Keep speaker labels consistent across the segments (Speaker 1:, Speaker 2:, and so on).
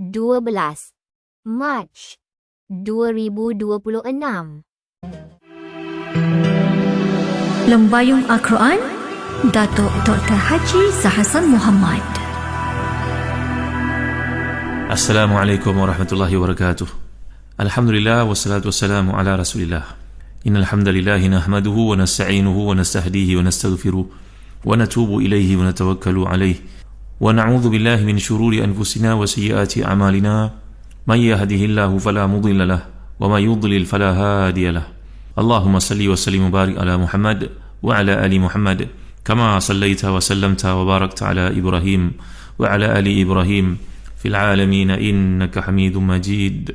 Speaker 1: 12 Mac 2026.
Speaker 2: Lembayung Al-Quran Datuk Dr. Haji Zahasan Muhammad.
Speaker 3: Assalamualaikum warahmatullahi wabarakatuh. Alhamdulillah wassalatu wassalamu ala Rasulillah. Innal hamdalillah nahmaduhu wa nasta'inuhu wa nastahdihi wa nastaghfiruh wa natubu ilayhi wa natawakkalu alayhi wa na'udzu billahi min shururi anfusina wa sayyiati a'malina. May yahdihillahu fala mudilla lahu wa may yudlil fala hadiya lahu. Allahumma salli wa sallim wa barik ala Muhammad wa ala ali Muhammad kama sallaita wa sallamta wa barakta ala Ibrahim wa ala ali Ibrahim fil alamin innaka Hamidum Majid.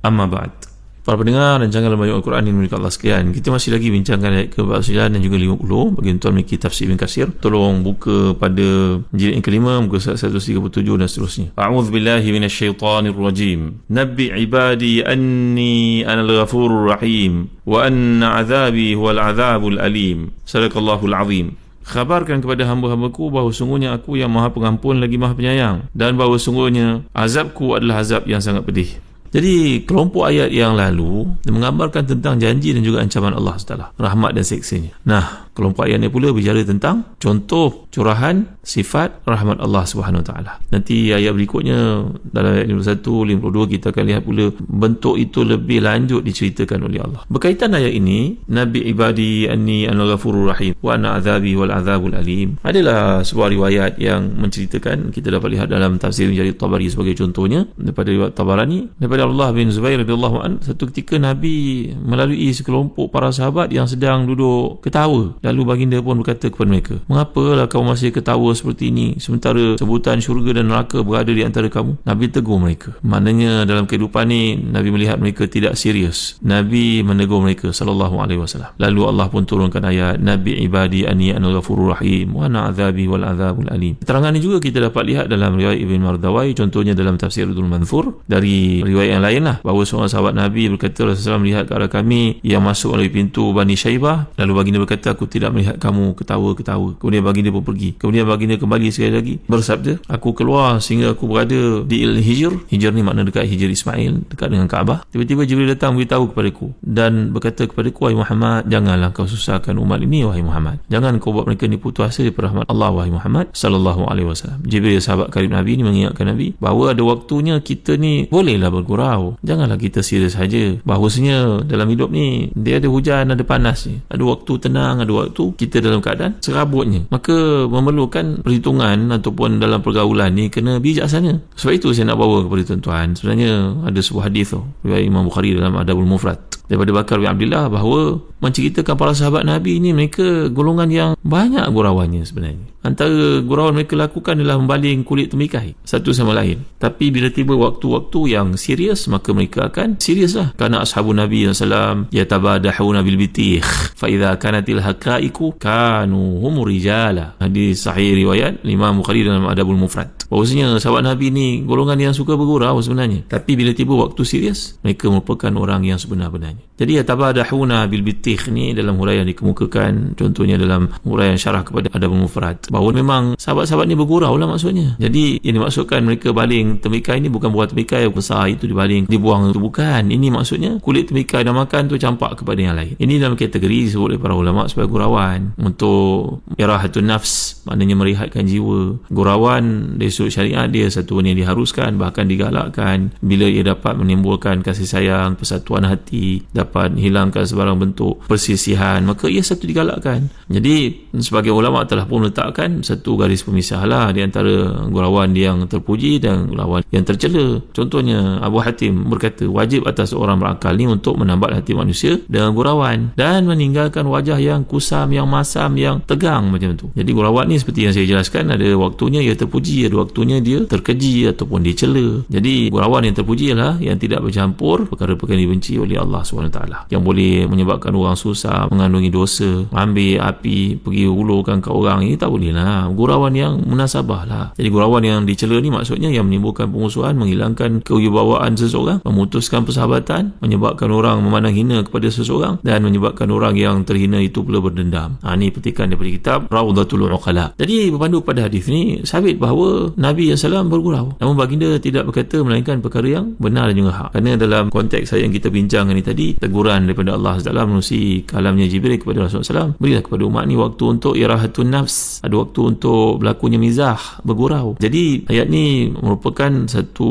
Speaker 3: Amma ba'd. Para pendengar dan jangan lembayung Al-Quran yang dimiliki Allah sekalian, kita masih lagi bincangkan ayat ke-49 dan juga 50 bagi tuan memiliki tafsir Ibn Katsir. Tolong buka pada jilid yang kelima, muka surat 137 dan seterusnya. A'udzubillahi minasyaitanirrajim. Nabbi ibadi anni anal ghafurur rahim wa anna azabi huwal azabul alim. Sadaqallahul azim. Khabarkan kepada hamba-hambaku bahawa sungguhnya aku yang maha pengampun lagi maha penyayang, dan bahawa sungguhnya azabku adalah azab yang sangat pedih. Jadi kelompok ayat yang lalu menggambarkan tentang janji dan juga ancaman Allah SWT, rahmat dan seksanya. Nah, kelompok ayat ini pula berbicara tentang contoh curahan sifat rahmat Allah SWT. Nanti ayat berikutnya dalam ayat 51, 52 kita akan lihat pula bentuk itu lebih lanjut diceritakan oleh Allah. Berkaitan ayat ini, Nabi ibadi anni anal ghafurur rahim wa anna azabi wal azabul alim, adalah sebuah riwayat yang menceritakan, kita dapat lihat dalam tafsir Jarir Tabari sebagai contohnya, daripada riwayat Tabarani, daripada Allah bin Zubair radhiyallahu an, satu ketika Nabi melalui sekelompok para sahabat yang sedang duduk ketawa. Lalu baginda pun berkata kepada mereka, "Mengapalah kamu masih ketawa seperti ini sementara sebutan syurga dan neraka berada di antara kamu?" Nabi tegur mereka. Maknanya dalam kehidupan ni Nabi melihat mereka tidak serius. Nabi menegur mereka sallallahu alaihi wasallam. Lalu Allah pun turunkan ayat, "Nabi ibadi anni anal ghafurur rahim wa ana azabi wal azabul alim." Keterangan ini juga kita dapat lihat dalam riwayat Ibn Mardawai, contohnya dalam tafsir Abdul Manthur, dari riwayat yang lain lah, bahawa seorang sahabat Nabi berkata, Rasulullah melihat ke arah kami yang masuk melalui pintu Bani Syaibah, lalu baginda berkata, "Aku tidak melihat kamu ketawa-ketawa." Kemudian baginda pun pergi. Kemudian baginda kembali sekali lagi bersabda, "Aku keluar sehingga aku berada di Al-Hijr." Hijr ni makna dekat Hijr Ismail, dekat dengan Kaabah. Tiba-tiba Jibril datang beritahu kepadaku dan berkata kepadaku, "Wahai Muhammad, janganlah kau susahkan umat ini, wahai Muhammad. Jangan kau buat mereka ni putus asa daripada rahmat Allah, wahai Muhammad sallallahu alaihi wasallam." Jibril, sahabat karib Nabi ni, mengingatkan Nabi bahawa ada waktunya kita ni bolehlah bergurau. Janganlah kita serius saja. Bahawasanya dalam hidup ni dia ada hujan, ada panas ni. Ada waktu tenang, ada waktu kita dalam keadaan serabutnya. Maka memerlukan perhitungan ataupun dalam pergaulan ni kena bijaksana. Sebab itu saya nak bawa kepada tuan-tuan. Sebenarnya ada sebuah hadis tu, riwayat Imam Bukhari dalam Adabul Mufrad, daripada Bakar bin Abdullah, bahawa menceritakan para sahabat Nabi ni mereka golongan yang banyak gurauannya sebenarnya. Antara gurauan mereka lakukan adalah membaling kulit temikai satu sama lain. Tapi bila tiba waktu-waktu yang serius, maka mereka akan serius lah. Kerana ashabun Nabi SAW yatabadahuna bil bitikh fa idza kanatil haqaiqu kanu hum rijala. Hadis sahih riwayat Imam Bukhari dalam Adabul Mufrad. Bahawasanya sahabat Nabi ni golongan yang suka bergurau sebenarnya, tapi bila tiba waktu serius, mereka merupakan orang yang sebenar-benarnya. Jadi yatabadahuna bil bitikh ni dalam huraian dikemukakan, contohnya dalam huraian syarah kepada Adabul Mufrad, bahawa memang sahabat-sahabat ni bergurau lah maksudnya. Jadi yang dimaksudkan mereka baling temikai ni bukan buat temikai besar itu dibaling dibuang, itu bukan. Ini maksudnya kulit temikai dah makan tu campak kepada yang lain. Ini dalam kategori disebut oleh para ulama sebagai gurauan untuk irahatun nafs, maknanya merehatkan jiwa. Gurauan dari sudut syariat dia satu benda yang diharuskan, bahkan digalakkan bila ia dapat menimbulkan kasih sayang, persatuan hati, dapat hilangkan sebarang bentuk persisihan, maka ia satu digalakkan. Jadi sebagai ulama telah pun meletakkan satu garis pemisah lah di antara gurauan yang terpuji dan gurauan yang tercela. Contohnya Abu Hatim berkata, wajib atas orang berakal ni untuk menambat hati manusia dengan gurauan dan meninggalkan wajah yang kusam, yang masam, yang tegang macam tu. Jadi gurauan ni seperti yang saya jelaskan, ada waktunya ia terpuji, ada waktunya dia terkeji ataupun dicela. Jadi gurauan yang terpuji ialah yang tidak bercampur perkara-perkara yang dibenci oleh Allah SWT, yang boleh menyebabkan orang susah, mengandungi dosa, ambil api pergi hulurkan ke orang, ini tak boleh lah. Gurauan yang munasabah lah. Jadi gurauan yang dicela ni maksudnya yang menimbulkan pengusuhan, menghilangkan kewibawaan seseorang, memutuskan persahabatan, menyebabkan orang memandang hina kepada seseorang, dan menyebabkan orang yang terhina itu pula berdendam. Ini petikan daripada kitab Rawdatul Uqala. Jadi berpandu pada hadis ni sabit bahawa Nabi SAW bergurau. Namun baginda tidak berkata melainkan perkara yang benar dan juga hak. Kerana dalam konteks yang kita bincangkan ni tadi, teguran daripada Allah SWT melalui kalamnya Jibril kepada Rasulullah SAW, berilah kepada umat ni waktu untuk irahatun nafs, ada waktu untuk berlakunya mizah, bergurau. Jadi ayat ni merupakan satu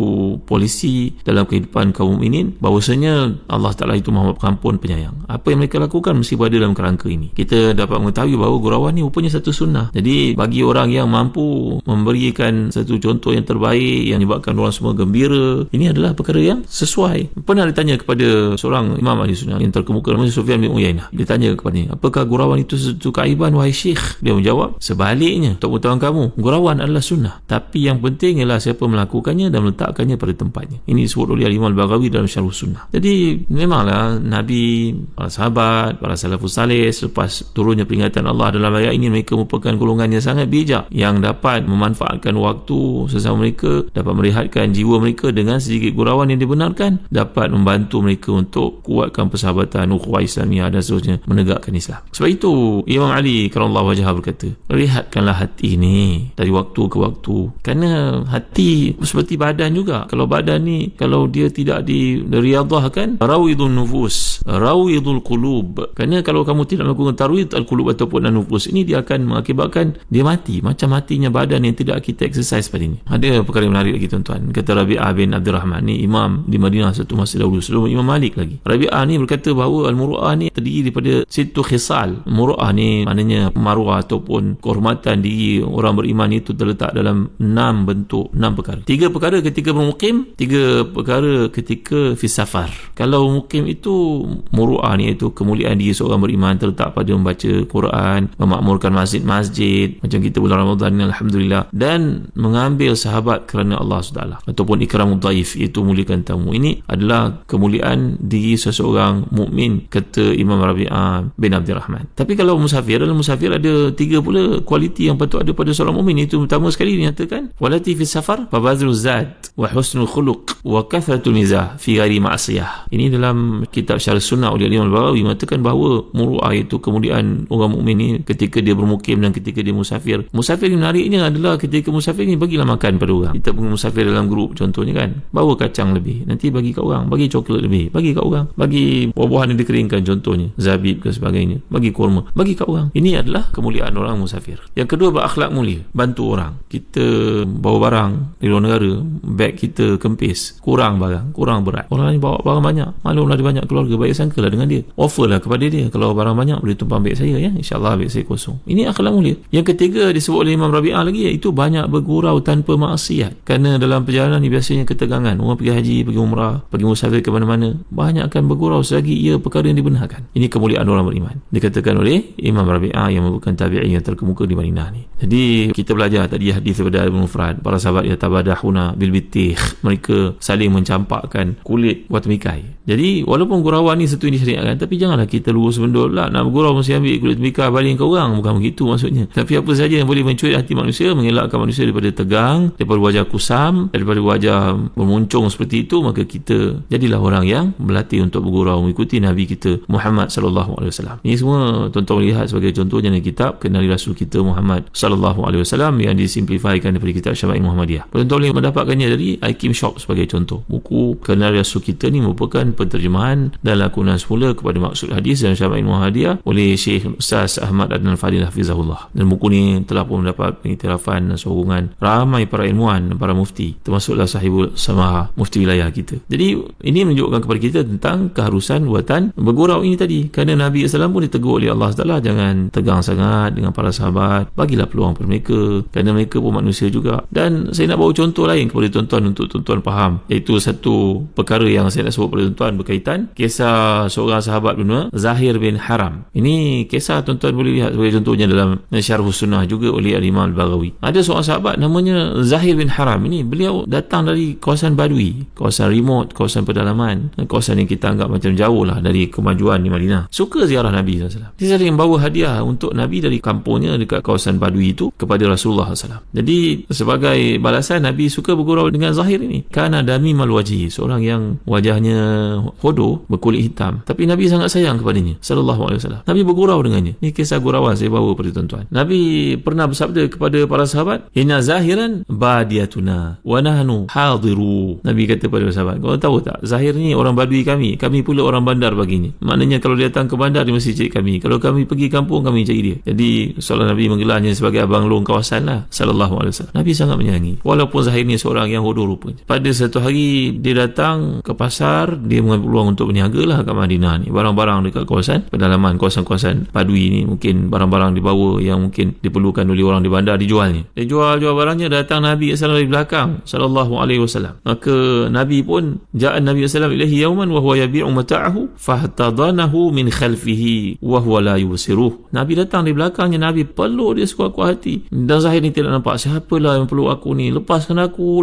Speaker 3: polisi dalam kehidupan kaum mukminin, bahawasanya Allah Ta'ala itu Maha Pengampun Penyayang. Apa yang mereka lakukan mesti berada dalam kerangka ini. Kita dapat mengetahui bahawa gurauan ni rupanya satu sunnah. Jadi bagi orang yang mampu memberikan satu contoh yang terbaik yang menyebabkan orang semua gembira, ini adalah perkara yang sesuai. Pernah ditanya kepada seorang imam ahli sunnah yang terkemuka namanya Sufyan bin Uyainah. Ditanya kepadanya, apakah gurauan itu satu keaiban wahai syekh? Dia menjawab, sebaliknya untuk pengetahuan kamu, gurauan adalah sunnah, tapi yang penting ialah siapa melakukannya dan meletakkannya pada tempatnya. Ini disebut oleh Imam Al-Baghawi dalam Syarh Sunnah. Jadi memanglah Nabi, para sahabat, para salafus salih selepas turunnya peringatan Allah dalam ayat ini, mereka merupakan golongan yang sangat bijak yang dapat memanfaatkan waktu sesama mereka, dapat merehatkan jiwa mereka dengan sedikit gurauan yang dibenarkan, dapat membantu mereka untuk kuatkan persahabatan, ukhuwah Islamiah dan seterusnya, menegakkan Islam. Sebab itu Imam Ali karramallahu wajhah berkata, rehatkanlah hati ini dari waktu ke waktu, kerana hati seperti badan juga. Kalau badan ni, kalau dia tidak diriyadhahkan, rawidun nufus, rawidul qulub. Kerana kalau kamu tidak melakukan tarwid al-qulub ataupun an-nufus, ini dia akan mengakibatkan dia mati, macam matinya badan yang tidak kita exercise pada ini. Ada perkara yang menarik lagi tuan-tuan. Kata Rabi'ah bin Abdurrahman, ni imam di Madinah satu masa dahulu sebelum Imam Malik lagi. Rabi'ah ni berkata bahawa al-muru'ah ni terdiri daripada situ khisal. Muru'ah ni maknanya maruah ataupun kehormatan diri orang beriman itu terletak dalam 6 bentuk, 6 perkara. 3 perkara ketika bermukim, 3 perkara ketika fi safar. Kalau mukim itu muru'ah ni, iaitu kemuliaan diri seorang beriman terletak pada membaca Quran, memakmurkan masjid-masjid macam kita bulan Ramadan ni alhamdulillah, dan mengambil sahabat kerana Allah SWT, ataupun ikramud dhaif, iaitu muliakan tamu. Ini adalah kemuliaan diri seseorang mukmin, kata Imam Rabi'ah bin Abdurrahman. Tapi kalau musafir, dalam musafir ada 3 pula kualiti yang patut ada pada seorang mukmin. Itu pertama sekali dinyatakan, walati fi safar fabadhlu zat wa husnul khuluq wa kathratul mizah fi ghairi ma'siyah. Ini dalam kitab Syarh Sunnah oleh Imam Al-Baghawi mengatakan bahawa muru'ah, itu kemudian orang mukmin ni ketika dia bermukim dan ketika dia musafir. Musafir yang menariknya adalah ketika musafir ni bagilah makan pada orang. Kita pergi musafir dalam grup contohnya kan, bawa kacang lebih, nanti bagi kat orang, bagi coklat lebih, bagi kat orang, bagi buah-buahan yang dikeringkan contohnya zabib ke sebagainya, bagi kurma, bagi kat orang. Ini adalah kemuliaan orang musafir. Yang kedua, berakhlak mulia, bantu orang. Kita bawa barang dari luar negara, beg kita kempis, kurang barang, kurang berat, orang ni bawa barang banyak, maklumlah dia banyak keluarga, baik sangkalah dengan dia, offerlah kepada dia, kalau barang banyak boleh tumpang beg saya ya, insyaAllah beg saya kosong. Ini akhlak mulia. Yang ketiga disebut oleh Imam Rabi'ah lagi, iaitu banyak bergurau tanpa maksiat. Kerana dalam perjalanan ni biasanya ketegangan, orang pergi haji, pergi umrah, pergi musafir ke mana-mana, banyak akan bergurau selagi ia perkara yang dibenarkan. Ini kemuliaan orang beriman, dikatakan oleh Imam Rabi'ah yang merupakan tabi'i yang terkemuka di Madinah ni. Jadi kita belajar tadi hadis daripada Al-Mufrad, para sahabat yatabadahuna bil bitikh, mereka saling mencampakkan kulit buat temikai. Jadi walaupun gurauan ni satu ini syariatkan, tapi janganlah kita lurus bendul lah, nak bergurau mesti ambil kulit temikai baling ke orang, bukan begitu maksudnya. Tapi apa saja yang boleh mencuri hati manusia, mengelakkan manusia daripada tegang, daripada wajah kusam, daripada wajah bermuncung seperti itu, maka kita jadilah orang yang berlatih untuk bergurau mengikuti Nabi kita Muhammad sallallahu alaihi wasallam. Ini semua tuan-tuan lihat sebagai contohnya dalam kitab Kenali Rasul kita Muhammad sallallahu alaihi wasallam yang disimplifikan daripada kitab Syama'il Muhammadiyah. Tuan-tuan boleh mendapatkannya dari Hakim Shop sebagai contoh. Buku Kenali Rasul kita ni merupakan penterjemahan dan lakonan semula kepada maksud hadis dan Syama'il Muhammadiyah oleh Syekh Ustaz Ahmad Adnan Fadil Hafizahullah. Dan buku ni telah pun mendapat pengiktirafan dan sokongan ramai para ilmuwan dan para mufti, termasuklah sahibul samaha mufti wilayah kita. Jadi ini menunjukkan kepada kita tentang keharusan buatan bergurau ini tadi. Kerana Nabi SAW pun ditegur oleh Allah SWT, jangan tegang sangat dengan para sahabat, bagilah peluang kepada mereka, kerana mereka pun manusia juga. Dan saya nak bawa contoh lain kepada tuan-tuan untuk tuan-tuan faham, iaitu satu perkara yang saya nak sebut kepada tuan-tuan berkaitan kisah seorang sahabat bernama Zahir bin Haram. Ini kisah tuan-tuan boleh lihat sebagai contohnya dalam Syarh Sunnah juga oleh Imam Al-Baghawi. Ada seorang sahabat namanya Zahir bin Haram. Ini beliau datang dari kawasan badui, kawasan remote, kawasan pedalaman, kawasan yang kita anggap macam jauh lah dari kemajuan di Madinah. Suka ziarah Nabi SAW. Dia sering bawa hadiah untuk Nabi dari kampungnya dekat kawasan badui itu kepada Rasulullah SAW. Jadi sebagai balasan, Nabi suka bergurau dengan Zahir ini. Kana damimal wajhi, seorang yang wajahnya hodoh berkulit hitam, tapi Nabi sangat sayang kepadanya sallallahu alaihi wasallam. Nabi bergurau dengannya. Ni kisah gurauan saya bawa pada tuan-tuan. Nabi pernah bersabda kepada para sahabat, inna zahiran badiyatuna wa nahnu hadiru. Nabi kata pada sahabat, kau tahu tak, Zahir ni orang badui kami pula orang bandar baginya. Maknanya kalau dia datang ke bandar dia mesti cari kami, kalau kami pergi kampung kami cari dia. Jadi seolah Nabi menggelarnya sebagai abang long kawasan lah sallallahu alaihi wasallam. Nabi sangat menyayangi, walaupun Zahir ni seorang yang hodoh rupanya. Pada satu hari dia datang ke pasar, dia mengambil peluang untuk berniaga lah kat Madinah ni. Barang-barang dekat kawasan pedalaman, kawasan-kawasan badui ni, mungkin barang-barang dibawa yang mungkin diperlukan oleh orang di bandar, dijualnya. Dia jual barangnya, datang Nabi SAW di belakang sallallahu alaihi wasallam. Maka Nabi pun ja'a Nabi SAW ilaihi yauman wa huwa yabi'u mata'ahu fahtadanahu min khalfihi wa huwa la yusiruh. Nabi datang di belakangnya, Nabi peluk dia sekuat-kuat hati. Dan Zahir ni tidak nampak, siapalah yang peluk aku ni, lepaskan aku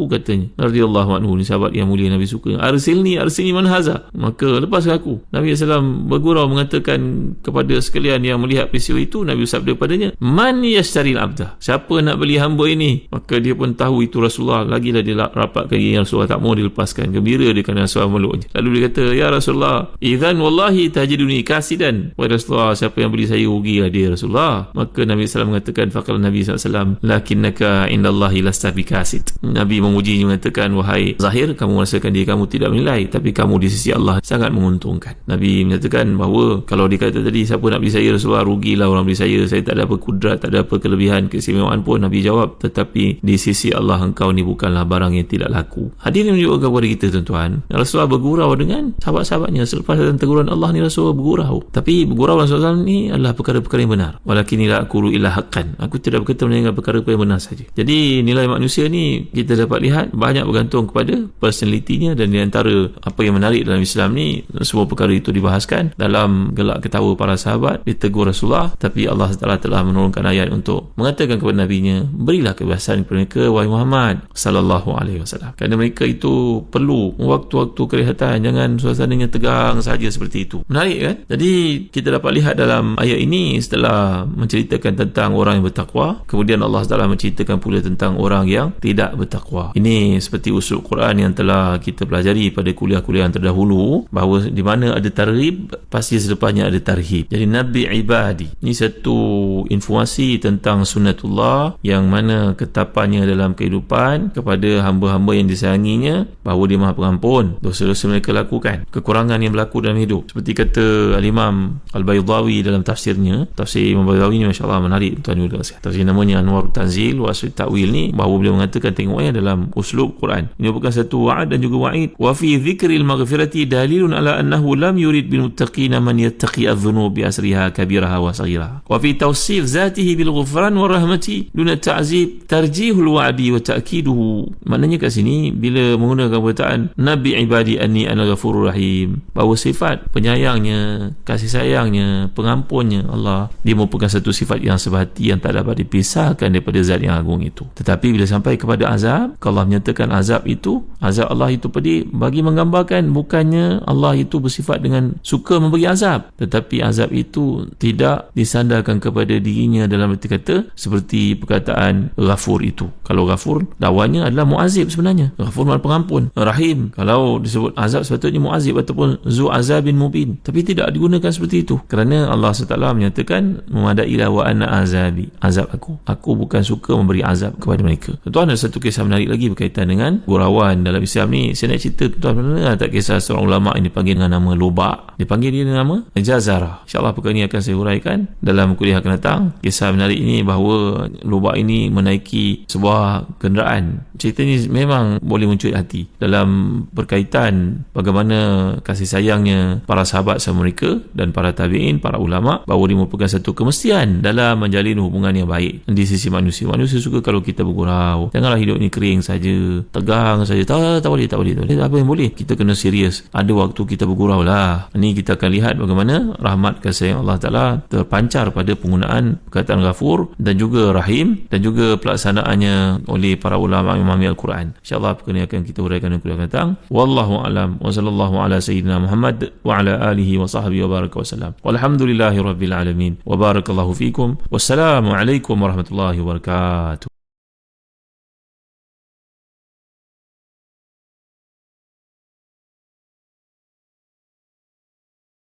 Speaker 3: katanya. Radhiyallahu anhu, ni sahabat yang mulia Nabi suka. Arsilni man haza, maka lepaskan aku. Nabi SAW bergurau mengatakan kepada sekalian yang melihat peristiwa itu, Nabi bersabda padanya, man yashtaril abda, siapa nak beli hamba ini? Maka dia pun tahu itu Rasulullah. Lagilah dia rapatkan gigi Rasulullah, tak mau dilepaskan. Gembira dia kerana Rasulullah meluknya. Lalu dia kata, ya Rasulullah, idzan wallahi tajiduni kasidan. Wahai Rasulullah, siapa yang beli saya, rugilah dia Rasulullah. Maka Nabi SAW mengatakan, faqala Nabi SAW, lakinnaka indallahi lasta bikasid. Nabi memujinya, mengatakan, wahai Zahir, kamu merasakan diri kamu tidak menilai, tapi kamu di sisi Allah sangat menguntungkan. Nabi menyatakan bahawa kalau dikata tadi siapa nak beli saya Rasulullah, rugilah orang beli saya tak ada apa kudrat, tak ada apa kelebihan, keistimewaan pun. Nabi jawab, tetapi di sisi Allah engkau ni bukanlah barang yang tidak laku. Hadirin menunjukkan kepada kita tuan-tuan, Rasulullah bergurau dengan sahabat-sahabatnya. Selepas datang teguran Allah ni, Rasulullah bergurau. Tapi bergurau Rasulullah ni adalah perkara-perkara yang benar. Walakin la aqulu illa haqqan, aku tidak berkata mengenai perkara yang benar saja. Jadi nilai manusia ni kita dapat lihat banyak bergantung kepada personalitinya. Dan di antara apa yang menarik dalam Islam ni, semua perkara itu dibahaskan dalam gelak ketawa para sahabat ditegur Rasulullah. Tapi Allah Taala telah menurunkan ayat untuk mengatakan kepada Nabi-Nya, berilah kebebasan kepada mereka wahai Muhammad sallallahu alaihi wasallam, kerana mereka itu perlu waktu-waktu kerehatan, jangan suasananya tegang saja seperti itu. Menarik kan? Jadi kita dapat lihat dalam ayat ini, setelah menceritakan tentang orang yang bertakwa, kemudian Allah Taala menceritakan pula tentang orang yang tidak bertakwa. Ini seperti usul Quran yang telah kita pelajari pada kuliah-kuliah yang terdahulu, bahawa di mana ada targhib, pasti sedepannya ada tarhib. Jadi Nabi Ibadi ini satu informasi tentang sunnatullah, yang mana ketapannya dalam kehidupan kepada hamba-hamba yang disayanginya, bahawa dia Maha Pengampun dosa-dosa mereka lakukan, kekurangan yang berlaku dalam hidup. Seperti kata Al-Imam Al-Baydawi dalam tafsirnya, tafsir Imam Baydawi ni masya-Allah menarik tuan-tuan. Tafsir namanya Anwarut Tanzil wa Asri Ta'wil ni, bahawa beliau mengatakan, tengoknya dalam uslub Quran ini bukan satu wa'ad dan juga wa'id. Wa fi dhikril maghfirati dalilun ala annahu lam yurid bil muttaqina man yattaqi adh-dhunub bi asriha kabiraha wa saghiraha. Wa fi tawsif zatihi bil ghufran wa rahmati duna ta'zib tarjihul wa'di wa ta'kiduhu. Maknanya kat sini bila menggunakan perkataan Nabi Ibadi anni ana ghafurur rahim, bahawa sifat penyayangnya, kasih sayangnya, pengampunnya Allah, dia merupakan satu sifat yang sebati, yang tak dapat dipisahkan daripada zat yang agung itu. Tetapi bila sampai kepada azab, Allah menyatakan azab Allah itu pedih, bagi menggambarkan bukannya Allah itu bersifat dengan suka memberi azab, tetapi azab itu tidak disandarkan kepada dirinya, dalam arti kata seperti perkataan Ghafur itu. Kalau Ghafur dakwanya adalah muazib, sebenarnya Ghafur makna pengampun. Rahim, kalau disebut azab sepatutnya muazib ataupun zu azabin mubin, tapi tidak digunakan seperti itu, kerana Allah SWT menyatakan memadailah wa anna azabi, azab aku bukan suka memberi azab kepada mereka. Tuan, ada satu kisah menarik lagi berkaitan dengan gurauan dalam Islam ni. Saya nak cerita tuan, benar tak kisah seorang ulama yang dipanggil dengan nama Lubak, dipanggil dia dengan nama Jazarah. InsyaAllah perkara ini akan saya huraikan dalam kuliah akan datang. Kisah menarik ini bahawa Lubak ini menaiki sebuah kenderaan. Cerita ini memang boleh mencuri hati dalam berkaitan bagaimana kasih sayangnya para sahabat sama mereka dan para tabi'in, para ulama, bahawa dia merupakan satu kemestian dalam menjalin hubungan yang baik di sisi manusia. Manusia suka kalau kita bergurau. Janganlah hidup ni kering saja, tegang saja. Tak boleh. Apa yang boleh? Kita kena serius. Ada waktu kita bergurau lah. Ini kita akan lihat bagaimana rahmat kasih sayang Allah Ta'ala terpancar pada penggunaan perkataan Ghafur dan juga Rahim, dan juga pelaksanaannya oleh para ulama memahami Al-Quran. InsyaAllah perkara ini akan kita huraikan dan kuliah datang. Wallahu a'lam wa sallallahu ala sayyidina Muhammad wa ala alihi wa sahbihi wa baraka wa salam. Walhamdulillahi rabbil alamin wa barakallahu fikum. Wassalamu alaikum warahmatullahi wabarakatuh.